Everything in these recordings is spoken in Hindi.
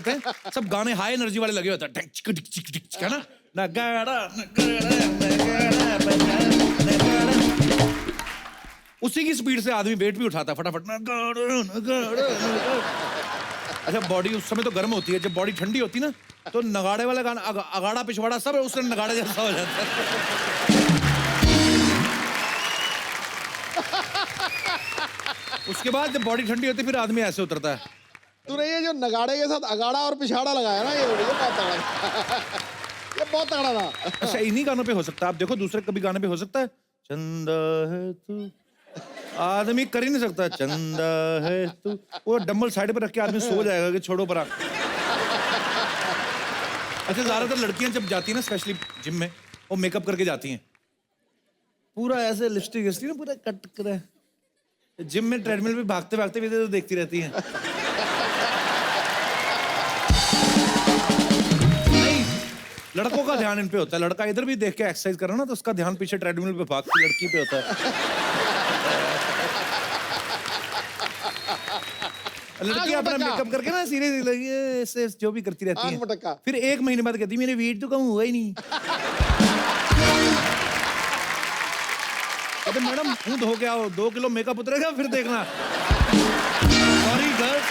करते हैं, सब गाने हाई एनर्जी वाले लगे होते हैं, है ना, नगाड़ा उसी की स्पीड से आदमी वेट भी उठाता है फटाफट, अच्छा बॉडी उस समय तो गर्म होती है, जब बॉडी ठंडी होती है ना तो नगाड़े वाला गाना अगाड़ा पिछवाड़ा सब उससे नगाड़े जैसा हो जाता है। उसके बाद जब बॉडी ठंडी होती है फिर आदमी ऐसे उतरता है। तूने ये जो नगाड़े के साथ अगाड़ा और पिछाड़ा लगाया ना, ये बहुत तगड़ा ये बहुत तगड़ा था। अच्छा इन्हीं गानों पे हो सकता है, आप देखो दूसरे कभी गाने पे हो सकता है, चंदा है तू, आदमी कर ही नहीं सकता, चंदा है तू, वो डंबल साइड पे रख के आदमी सो जाएगा कि छोड़ो पर। अच्छा ज्यादातर लड़कियां जब जाती है ना स्पेशली जिम में, वो मेकअप करके जाती हैं, पूरा ऐसे लिपस्टिक ना पूरा कट कर, जिम में ट्रेडमिल पे भागते भागते भी तो देखती रहती हैं। नहीं, लड़कों का ध्यान इन पे होता है, लड़का इधर भी देख के एक्सरसाइज कर रहा ना तो उसका ध्यान पीछे ट्रेडमिल पे भागती लड़की पे होता है। लड़की अपना मेकअप करके ना सीरियस लगी ऐसे जो भी करती रहती है, फिर 1 महीने बाद कहती मेरे वेट तो कम हुआ ही नहीं। अबे मैडम मुंह धो के आओ, 2 किलो मेकअप उतरेगा फिर देखना। सॉरी गर्ल्स,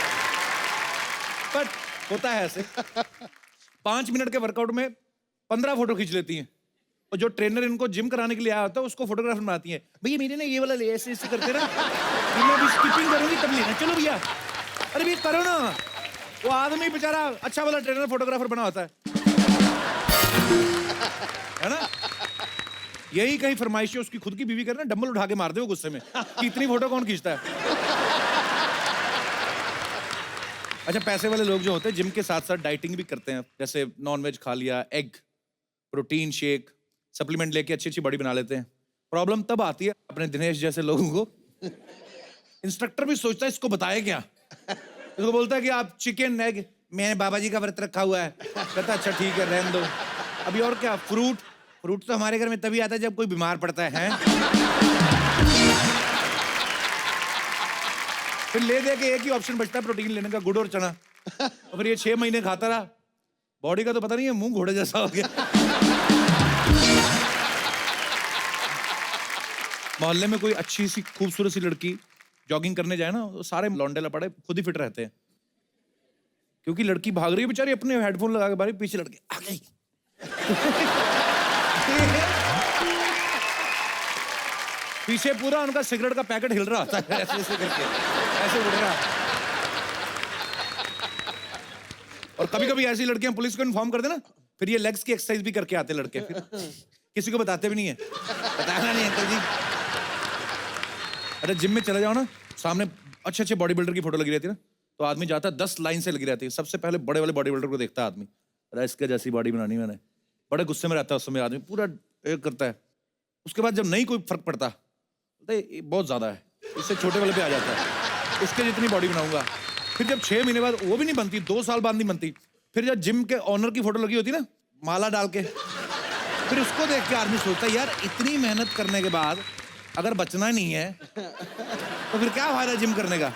बट होता है ऐसे। 5 मिनट के वर्कआउट में 15 फोटो खींच लेती हैं, और जो ट्रेनर इनको जिम कराने के लिए आया होता है उसको फोटोग्राफर बनाती है, भैया मेरे ना ये वाला ले ऐसे ऐसे करते ना, मैं भी स्किपिंग करूंगी तब लेना, चलो भैया, अरे भी करो ना। वो आदमी बेचारा अच्छा वाला ट्रेनर फोटोग्राफर बना होता है ना। यही कहीं फरमाइश है उसकी खुद की बीवी करना, डंबल उठा के मार दे वो गुस्से में कि इतनी फोटो कौन खींचता है। अच्छा पैसे वाले लोग जो होते हैं जिम के साथ साथ डाइटिंग भी करते हैं, जैसे नॉनवेज खा लिया, एग, प्रोटीन शेक, सप्लीमेंट लेके अच्छी अच्छी बॉडी बना लेते हैं। प्रॉब्लम तब आती है अपने दिनेश जैसे लोगों को, इंस्ट्रक्टर भी सोचता है इसको बताए क्या, इसको बोलता है कि आप चिकन एग, मैंने बाबा जी का व्रत रखा हुआ है, कहता अच्छा ठीक है रहने दो। अभी और क्या, फ्रूट तो हमारे घर में तभी आता है जब कोई बीमार पड़ता है। फिर ले दे के एक ही ऑप्शन बचता है प्रोटीन लेने का, गुड़ और चना, और फिर ये 6 महीने खाता रहा, बॉडी का तो पता नहीं है, मुंह घोड़े जैसा हो गया। मोहल्ले में कोई अच्छी सी खूबसूरत सी लड़की जॉगिंग करने जाए ना, तो सारे लौंडे लपड़े खुद ही फिट रहते हैं, क्योंकि लड़की भाग रही है बेचारी अपने हेडफोन लगा के, बारी पीछे लड़के आ गई। पीछे पूरा उनका सिगरेट का पैकेट हिल रहा होता है, ऐसे ऐसे करके ऐसे उड़ रहा। और कभी कभी ऐसी लड़कियां पुलिस को इन्फॉर्म कर देना, फिर ये लेग्स की एक्सरसाइज भी करके आते लड़के, फिर किसी को बताते भी नहीं है, बताना नहीं अंकल जी। अरे जिम में चले जाओ ना, सामने अच्छे अच्छे बॉडी बिल्डर की फोटो लगी रहती है ना, तो आदमी जाता है 10 लाइन से लगी रहती है, सबसे पहले बड़े वाले बॉडी बिल्डर को देखता है आदमी, अरे इसके जैसी बॉडी बनानी मैंने, बड़े गुस्से में रहता है उस समय आदमी, पूरा एक करता है। उसके बाद जब नहीं कोई फर्क पड़ता, बहुत ज्यादा है, इससे छोटे वाले पे आ जाता है, इसके जितनी बॉडी बनाऊंगा। फिर जब 6 महीने बाद वो भी नहीं बनती, 2 साल बाद नहीं बनती, फिर जब जिम के ऑनर की फोटो लगी होती ना माला डाल के, फिर उसको देख के आदमी सोचता है यार इतनी मेहनत करने के बाद अगर बचना नहीं है तो फिर क्या फायदा जिम करने का।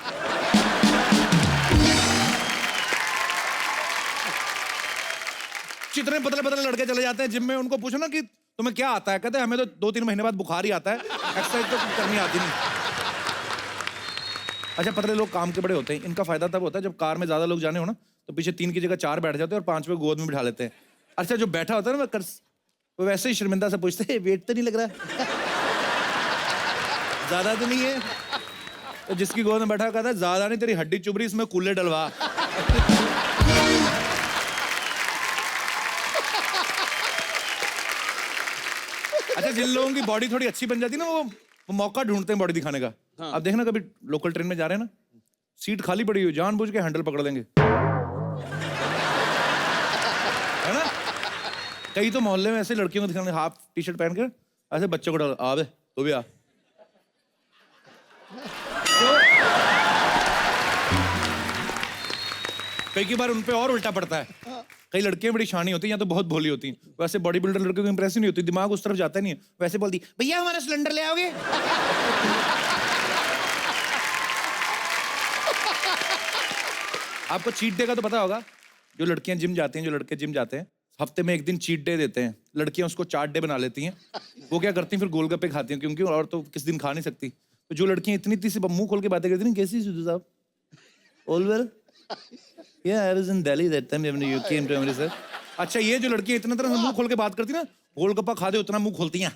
जितने पतले पतले लड़के चले जाते हैं जिम में, उनको पूछो ना कि तुम्हें क्या आता है, कहते हैं हमें तो 2-3 महीने बाद बुखार ही आता है, एक्सरसाइज तो करनी आती नहीं। अच्छा पतले लोग काम के बड़े होते हैं, इनका फायदा तब होता है जब कार में ज्यादा लोग जाने हो ना, तो पीछे 3 की जगह 4 बैठ जाते हैं और 5 पे गोद में बिठा लेते हैं। अच्छा जो बैठा होता है ना वो वैसे ही शर्मिंदा से पूछते हैं वेट तो नहीं लग रहा, ज्यादा तो नहीं है, तो जिसकी गोद में बैठा कहता है ज्यादा नहीं, तेरी हड्डी चुभ रही, इसमें कूले डलवा। अच्छा जिन लोगों की बॉडी थोड़ी अच्छी बन जाती है ना, वो मौका ढूंढते हैं बॉडी दिखाने का। हाँ। अब देखना कभी लोकल ट्रेन में जा रहे हैं ना, सीट खाली पड़ी हुई, जानबूझ के हैंडल पकड़ लेंगे, है ना। कई तो मोहल्ले में ऐसे लड़कियों को दिखाने, हाफ टी शर्ट पहन के ऐसे बच्चों को डाल, आ बे तो भी आ। कई बार उन पे और उल्टा पड़ता है, कई लड़कियां बड़ी शानी होती हैं या तो बहुत भोली होती हैं, वैसे बॉडी बिल्डर लड़कियों को इंप्रेस नहीं होती, दिमाग उस तरफ जाता नहीं है, वैसे बोलती भैया हमारा सिलेंडर ले आओगे। आपको चीट डे का तो पता होगा, जो लड़कियां जिम जाती हैं, जो लड़के जिम जाते हैं, हफ्ते में एक दिन चीट डे देते हैं, लड़कियां उसको चाट डे बना लेती हैं। वो क्या करती हैं, फिर गोलगप्पे खाती हैं, क्योंकि और तो किस दिन खा नहीं सकती। तो जो लड़कियां इतनी इतनी सी मुंह खोल के बातें करती हैं, कैसी सिद्धू साहब, all well, yeah I was in Delhi that time when you came to Amritsar. अच्छा, ये जो लड़कियां इतना तरह से मुंह खोल के बात करती ना, गोलगप्पा खा दे उतना मुंह खोलती हैं।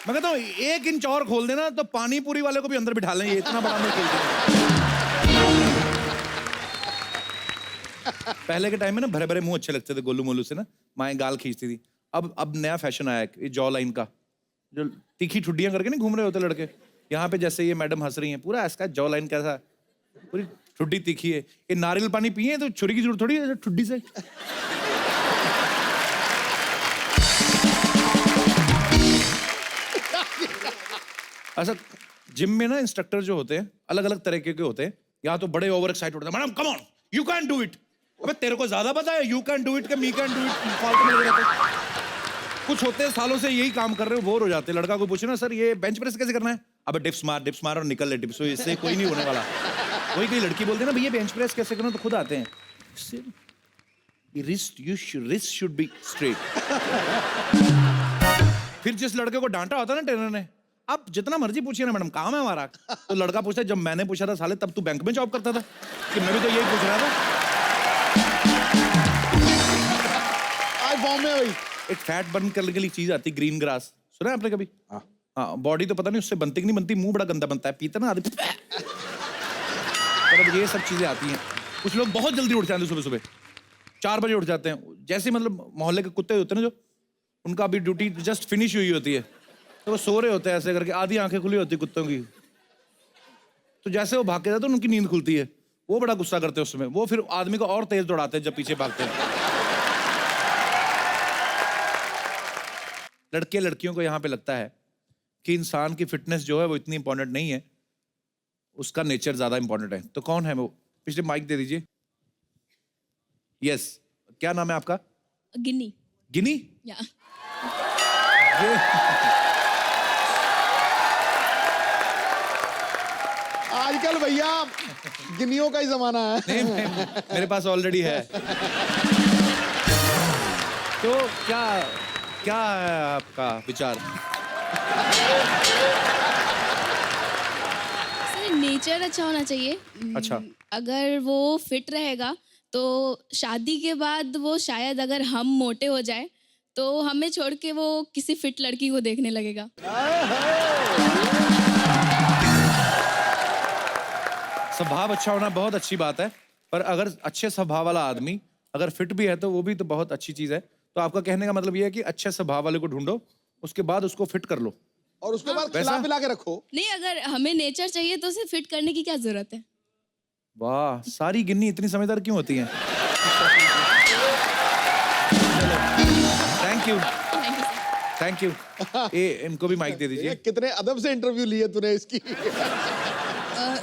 मैं कहता हूँ 1 इंच और खोल देना तो पानी पूरी वाले को भी अंदर बिठा लें, ये इतना बड़ा मुंह खोलते हैं। पहले के टाइम में ना भरे भरे मुंह अच्छे लगते थे, गोलू मोलू से ना माएं गाल खींचती थी। अब नया फैशन आया है, जॉ लाइन का, जो तीखी ठुड्डियां करके नहीं घूम रहे होते लड़के, यहाँ पे जैसे ये मैडम हंस रही हैं, पूरा इसका जॉ लाइन कैसा, पूरी ठुड्डी तीखी है। ये नारियल पानी पिए तो छुरी की जरूरत थोड़ी है ठुड्डी से। ऐसा जिम में ना इंस्ट्रक्टर जो होते हैं अलग अलग तरीके के होते हैं। या तो बड़े ओवर एक्साइट होते हैं, madam come on you can do it. अबे तेरे को ज्यादा पता है यू कैन डू इट के मी कैन डू इट, फालतू में लगे रहते हैं। कुछ होते हैं सालों से यही काम कर रहे हो, बोर हो जाते हैं। लड़का को पूछे ना सर ये बेंच प्रेस कैसे करना है, अबे डिप्स मार और निकल ले डिप्स, तो इससे कोई नहीं होने वाला। वही कोई लड़की बोलते हैं ना भैया बेंच प्रेस कैसे करना, तो खुद आते हैं। Wrist should be straight. फिर जिस लड़के को डांटा होता है ना ट्रेनर ने, आप जितना मर्जी पूछिए ना मैडम काम है हमारा, तो लड़का पूछता है जब मैंने पूछा था साले तब तू बैंक में जॉब करता था, कि मैं भी तो यही पूछ रहा था। आज बॉम्बे में भाई एक फैट बर्न करने के लिए चीज आती है ग्रीन ग्रास, सुना है आपने कभी? हाँ, बॉडी तो पता नहीं उससे बनती कि नहीं बनती, मुंह बड़ा गंदा बनता है, पीता ना आदमी। पर अब ये सब चीजें आती हैं। कुछ लोग बहुत जल्दी उठ जाते हैं, सुबह सुबह 4 बजे उठ जाते हैं, जैसे मतलब मोहल्ले के कुत्ते होते हैं ना, जो उनका अभी ड्यूटी जस्ट फिनिश हुई होती है, तो वो सो रहे होते हैं ऐसे करके, आधी आंखें खुली होती है कुत्तों की, तो जैसे वो भाग के जाते हैं उनकी नींद खुलती है, वो बड़ा गुस्सा करते हैं उस समय, वो फिर आदमी को और तेज दौड़ाते हैं जब पीछे भागते हैं। लड़के लड़कियों को यहाँ पे लगता है कि इंसान की फिटनेस जो है वो इतनी इंपॉर्टेंट नहीं है, उसका नेचर ज्यादा इंपॉर्टेंट है। तो कौन है वो? पिछले माइक दे दीजिए। यस, क्या नाम है आपका? गिनी। गिनी? या ये आजकल भैया गिनियों का ही जमाना है। नहीं, मेरे पास ऑलरेडी है। तो क्या क्या है आपका विचार? सर नेचर अच्छा होना चाहिए। अच्छा। अगर वो फिट रहेगा तो शादी के बाद वो शायद अगर हम मोटे हो जाए तो हमें छोड़ के वो किसी फिट लड़की को देखने लगेगा। स्वभाव अच्छा होना बहुत अच्छी बात है, पर अगर अच्छे स्वभाव वाला आदमी अगर फिट भी है तो वो भी तो बहुत अच्छी चीज है। तो आपका कहने का मतलब ये है कि अच्छे स्वभाव वाले को ढूंढो, उसके बाद उसको फिट कर लो। और उसके बाद वैसा? खिला पिला के रखो। नहीं, अगर हमें नेचर चाहिए तो उसे फिट करने की क्या जरूरत है? वाह, सारी गिन्नी इतनी समझदार क्यों होती हैं? Thank you, thank you sir. Thank you. ए इनको भी माइक दे ये दीजिए। कितने अदब से इंटरव्यू लिए तूने इसकी।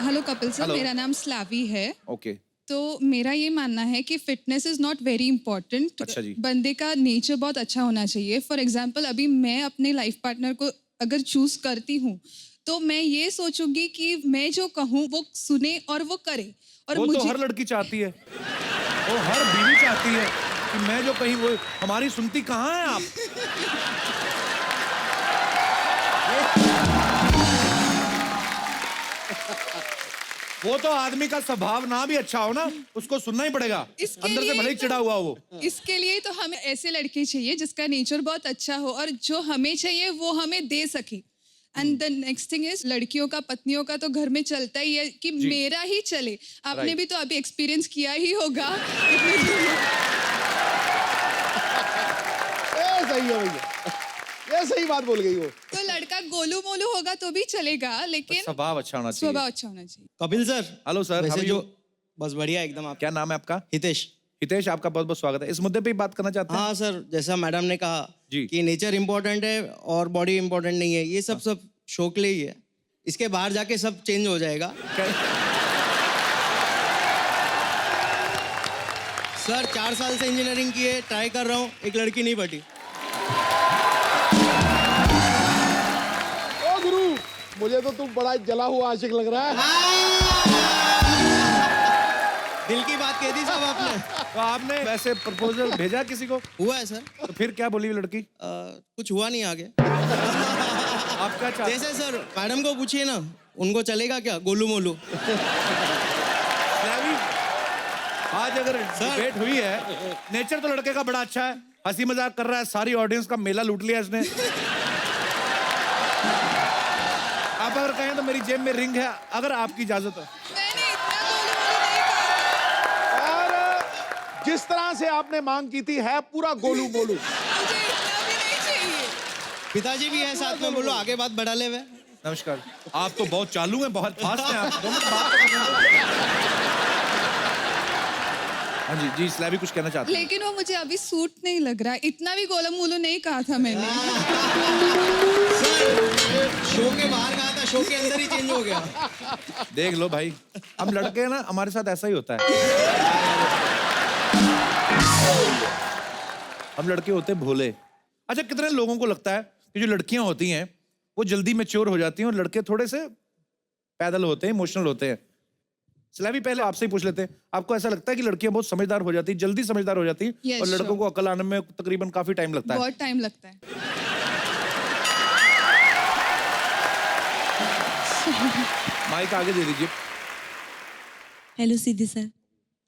Hello Kapil sir, Hello. मेरा नाम स्लावी है। ओके। तो मेरा ये मानना है कि fitness is not very important. अच्छा जी। बंदे का नेचर बहुत अच्छा होना चाहिए। फॉर एग्जांपल अभी मैं अपने लाइफ पार्टनर को अगर चूज करती हूँ तो मैं ये सोचूंगी कि मैं जो कहूँ वो सुने और वो करे। और वो तो मुझे हर लड़की चाहती है, वो हर बीवी चाहती है कि मैं जो कहीं वो हमारी सुनती कहाँ है आप? वो तो आदमी का स्वभाव ना भी अच्छा हो ना, उसको सुनना ही पड़ेगा, इसके अंदर से लिए भले ही तो- चिढ़ा हुआ हो। इसके लिए तो हमें ऐसे लड़के चाहिए जिसका नेचर बहुत अच्छा हो और जो हमें चाहिए वो हमें दे सके। And the next thing is लड़कियों का पत्नियों का तो घर में चलता ही है कि मेरा ही चले। आपने Right. भी तो अभी एक्सपीरियंस किया ही होगा। सही है भैया, ये सही बात बोल गई वो। तो लड़का गोलू मोलू होगा तो भी चलेगा, लेकिन स्वभाव अच्छा होना चाहिए। स्वभाव अच्छा होना चाहिए। कपिल सर। हेलो सर, वैसे how are जो you? बस बढ़िया एकदम। आप क्या नाम है आपका? हितेश। हितेश, आपका बहुत बहुत स्वागत है। इस मुद्दे पे ही बात करना चाहते हैं? हाँ सर, जैसा मैडम ने कहा जी। कि नेचर इम्पोर्टेंट है और बॉडी इम्पोर्टेंट नहीं है, ये सब शौक के लिए ही है। इसके बाहर जाके सब चेंज हो जाएगा। सर 4 साल से इंजीनियरिंग की है, ट्राई कर रहा हूँ, एक लड़की नहीं बटी। ओ गुरु, मुझे तो तुम बड़ा जला हुआ आशिक लग रहा है। दिल की बात कह दी साहब आपने। तो आपने वैसे प्रपोजल भेजा किसी को? हुआ है सर। तो फिर क्या बोली वो लड़की? कुछ हुआ नहीं आगे। आप क्या चाहते? जैसे सर मैडम को पूछिए ना, उनको चलेगा क्या गोलू मोलू? स्लैवी, आज अगर डिबेट हुई है, नेचर तो लड़के का बड़ा अच्छा है, हंसी मजाक कर रहा है, सारी ऑडियंस का मेला लूट लिया इसने। आप अगर कहें तो मेरी जेब में रिंग है, अगर आपकी इजाजत हो। मैंने इतना गोलू मोलू नहीं कहा। और जिस तरह से आपने मांग की थी है पूरा गोलू मोलू। मुझे इतना भी नहीं चाहिए। पिताजी भी है साथ में, बोलो आगे बात बढ़ा ले वे। नमस्कार। आप तो बहुत चालू हैं, बहुत फास्ट हैं आप। 2 मिनट बात तो करने दो। हाँ जी जी, स्लैवी कुछ कहना चाहते हैं? लेकिन वो मुझे अभी सूट नहीं लग रहा है। इतना भी गोलू मोलू नहीं कहा था मैंने। शो के बाहर कहा था, शो के अंदर ही चेंज हो गया। देख लो भाई, हम लड़के हैं ना, हमारे साथ ऐसा ही होता है। हम लड़के होते हैं भोले। अच्छा, कितने लोगों को लगता है कि जो लड़कियां होती हैं वो जल्दी मैच्योर हो जाती हैं और लड़के थोड़े से पैदल होते हैं, इमोशनल होते हैं? स्लैवी, पहले आपसे ही पूछ लेते हैं, आपको ऐसा लगता है कि लड़कियां बहुत समझदार हो जाती हैं, जल्दी समझदार हो जाती हैं, Yes, और लड़कों sure. को अकल आने में तकरीबन काफी टाइम लगता है? बहुत टाइम लगता है। माइक आगे दे दीजिए। Hello Siddhi sir,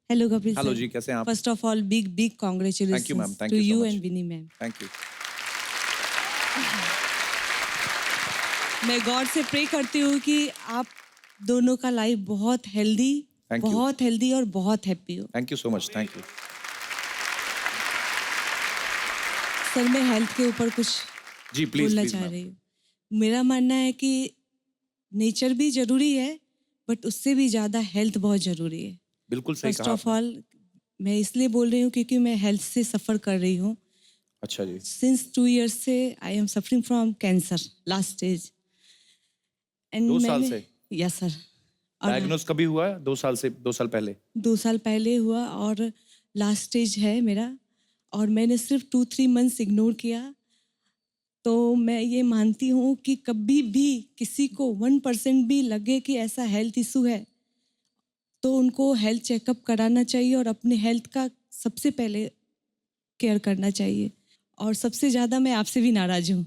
hello Kapil sir. Hello जी, कैसे हैं आप? First of all big Thank you, ma'am. Congratulations Thank to you so you much. And Vini ma'am. Thank you. मैं गॉड से प्रे करती हूँ कि आप दोनों का लाइफ बहुत हेल्दी, Thank you. बहुत हेल्दी और बहुत हैप्पी हो। Thank you so much. Thank you. Sir, मैं हेल्थ के ऊपर कुछ जी प्लीज बोलना प्लीज चाह मैम। रही हूँ। मेरा मानना है कि नेचर भी जरूरी है, बट उससे भी ज्यादा हेल्थ बहुत जरूरी है। बिल्कुल सही फर्स्ट कहा ऑफ आपने। ऑल मैं इसलिए बोल रही हूँ क्योंकि मैं हेल्थ से सफ़र कर रही हूँ। अच्छा जी। सिंस 2 years से I am suffering from cancer last stage. 2 साल से? Yes sir. और डायग्नोज कभी हुआ है? 2 साल से, 2 साल पहले? 2 साल पहले हुआ और लास्ट स्टेज है मेरा, और मैंने सिर्फ 2-3 मंथ्स इग्नोर किया। तो मैं ये मानती हूँ कि कभी भी किसी को 1% भी लगे कि ऐसा हेल्थ इशू है तो उनको हेल्थ चेकअप कराना चाहिए और अपने हेल्थ का सबसे पहले केयर करना चाहिए। और सबसे ज़्यादा मैं आपसे भी नाराज़ हूँ।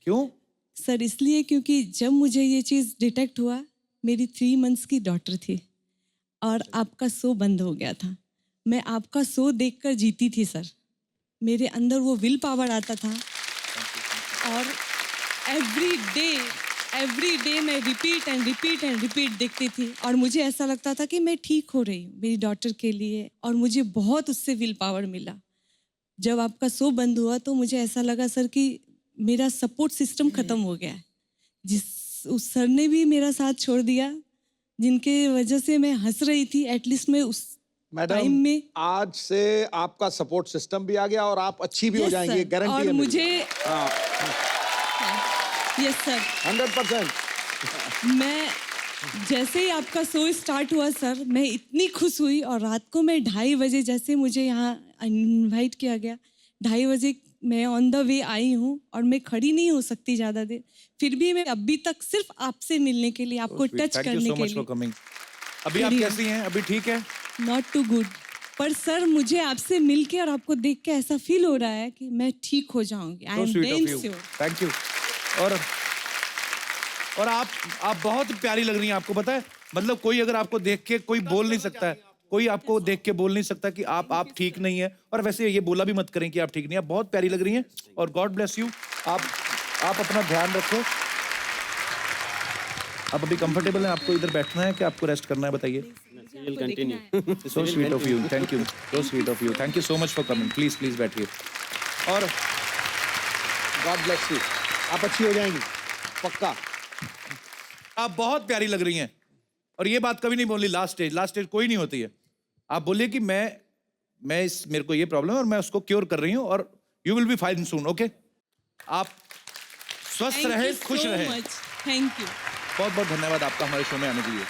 क्यों? सर, इसलिए क्योंकि जब मुझे ये चीज़ डिटेक्ट हुआ, मेरी 3 मंथ्स की डॉटर थी और आपका शो बंद हो गया था। मैं आपका शो देखकर जीती थी सर। मेरे अंदर वो विल पावर आता था और एवरी डे मैं रिपीट देखती थी और मुझे ऐसा लगता था कि मैं ठीक हो रही हूँ मेरी डॉटर के लिए, और मुझे बहुत उससे विल पावर मिला। जब आपका शो बंद हुआ तो मुझे ऐसा लगा सर कि मेरा सपोर्ट सिस्टम खत्म हो गया है। उस सर ने भी मेरा साथ छोड़ दिया, जिनके वजह से मैं हंस रही थी, एटलीस्ट मैं उस टाइम मैडम, में। आज से आपका सपोर्ट सिस्टम भी आ गया और आप अच्छी भी हो Yes, जाएंगी, sir. गारंटी और है मेरी। मुझे यस सर, 100%। मैं जैसे ही आपका शो स्टार्ट हुआ सर, मैं इतनी खुश हुई, और रात को मैं 2:30 बजे जैसे मुझे यहाँ इनवाइट किया गया, 2:30 बजे मैं ऑन द वे आई हूँ और मैं खड़ी नहीं हो सकती ज़्यादा देर, फिर भी मैं अभी तक सिर्फ आपसे मिलने के लिए, आपको टच थैंक यू करने सो के मच फॉर लिए। कमिंग। अभी आप कैसी हैं? अभी ठीक है? नॉट टू गुड, पर सर मुझे आपसे मिलके और आपको देख के ऐसा फील हो रहा है कि मैं ठीक हो जाऊंगी। I So am sweet of damn you. Sure. Thank you. और आप बहुत प्यारी लग रही हैं। आपको पता है, मतलब कोई अगर आपको देख के कोई बोल नहीं सकता है, कोई आपको देख के बोल नहीं सकता कि आप ठीक नहीं है, और वैसे ये बोला भी मत करें कि आप ठीक नहीं हैं। आप बहुत प्यारी लग रही हैं और गॉड ब्लेस यू। आप अपना ध्यान रखो। आप अभी कंफर्टेबल हैं? आपको इधर बैठना है कि आपको रेस्ट करना है? बताइए। So sweet of you. Thank you. So sweet of you. Thank you so much for coming. Please बैठिए। और गॉड ब्लेस यू। आप अच्छी हो जाएंगी, पक्का। आप बहुत प्यारी लग रही हैं, और ये बात कभी नहीं बोली लास्ट स्टेज कोई नहीं होती है। आप बोलिए कि मेरे को ये प्रॉब्लम है और मैं उसको क्योर कर रही हूँ, और you will be fine soon. Okay? आप स्वस्थ रहे, खुश रहे। Thank you. बहुत बहुत धन्यवाद आपका हमारे शो में आने के लिए।